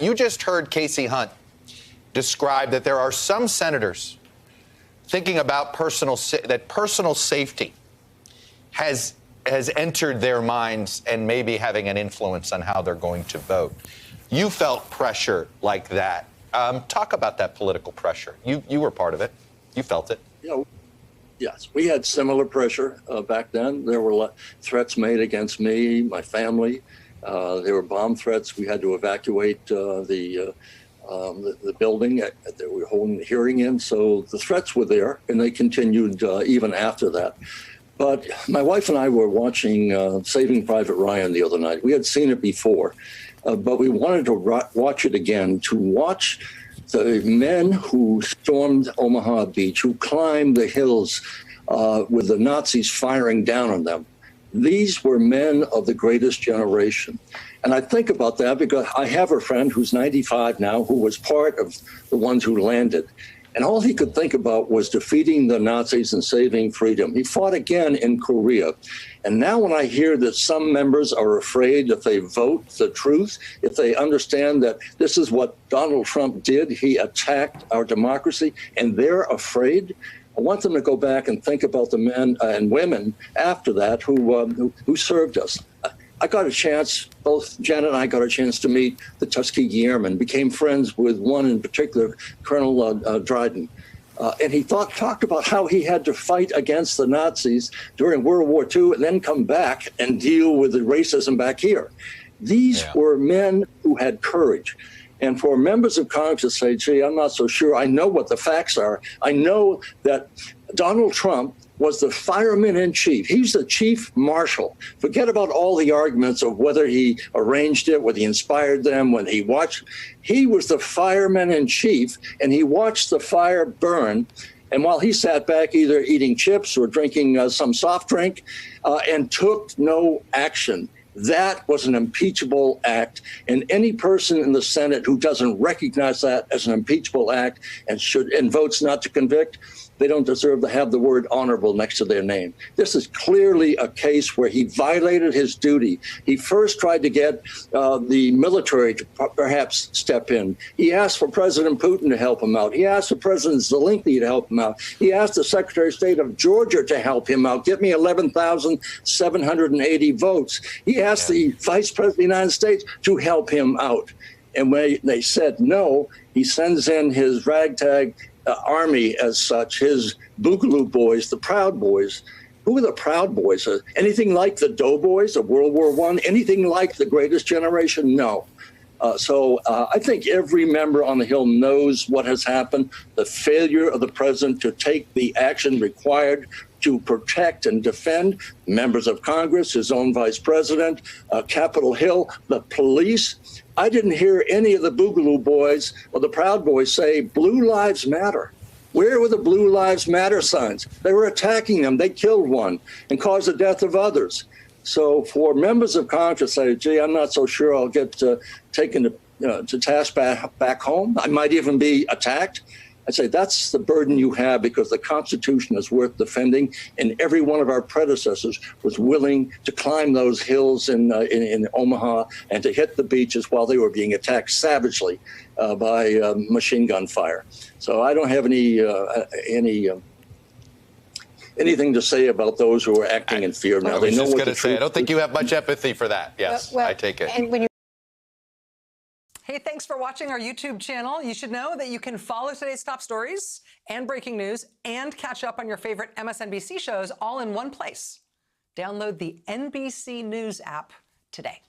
Matt, you just heard Casey Hunt describe that there are some senators thinking about personal safety has entered their minds and maybe having an influence on how they're going to vote. You felt pressure like that. Talk about that political pressure. You were part of it. You felt it. Yes, we had similar pressure back then. There were threats made against me, my family. There were bomb threats. We had to evacuate the building that we were holding the hearing in. So the threats were there, and they continued even after that. But my wife and I were watching Saving Private Ryan the other night. We had seen it before, but we wanted to watch it again, to watch the men who stormed Omaha Beach, who climbed the hills with the Nazis firing down on them. These were men of the greatest generation. And I think about that because I have a friend who's 95 now who was part of the ones who landed. And all he could think about was defeating the Nazis and saving freedom. He fought again in Korea. And now when I hear that some members are afraid if they vote the truth, if they understand that this is what Donald Trump did, he attacked our democracy, and they're afraid, I want them to go back and think about the men and women after that who served us. I got a chance, both Janet and I got a chance to meet the Tuskegee Airmen, became friends with one in particular, Colonel Dryden. And he talked about how he had to fight against the Nazis during World War II and then come back and deal with the racism back here. These were men who had courage. And for members of Congress to say, gee, I'm not so sure, I know what the facts are. I know that Donald Trump was the fireman in chief. He's the chief marshal. Forget about all the arguments of whether he arranged it, whether he inspired them, when he watched. He was the fireman in chief, and he watched the fire burn. And while he sat back either eating chips or drinking some soft drink and took no action, that was an impeachable act. And any person in the Senate who doesn't recognize that as an impeachable act and votes not to convict, they don't deserve to have the word honorable next to their name. This is clearly a case where he violated his duty. He first tried to get the military to perhaps step in. He asked for President Putin to help him out. He asked for President Zelensky to help him out. He asked the Secretary of State of Georgia to help him out. Get me 11,780 votes. He asked the Vice President of the United States to help him out. And when they said no, he sends in his ragtag army as such, his Boogaloo Boys, the Proud Boys. Who are the Proud Boys? Anything like the Doughboys of World War I? Anything like the Greatest Generation? No. So I think every member on the Hill knows what has happened, the failure of the president to take the action required to protect and defend members of Congress, his own vice president, Capitol Hill, the police. I didn't hear any of the Boogaloo Boys or the Proud Boys say Blue Lives Matter. Where were the Blue Lives Matter signs? They were attacking them. They killed one and caused the death of others. So for members of Congress to say, gee, I'm not so sure I'll get taken to task back home. I might even be attacked. I'd say that's the burden you have, because the Constitution is worth defending, and every one of our predecessors was willing to climb those hills in Omaha and to hit the beaches while they were being attacked savagely by machine gun fire. So I don't have anything to say about those who are acting in fear now. I was just going to say, I don't think you have much empathy for that. Yes, well, I take it. And when you Hey, thanks for watching our YouTube channel. You should know that you can follow today's top stories and breaking news and catch up on your favorite MSNBC shows all in one place. Download the NBC News app today.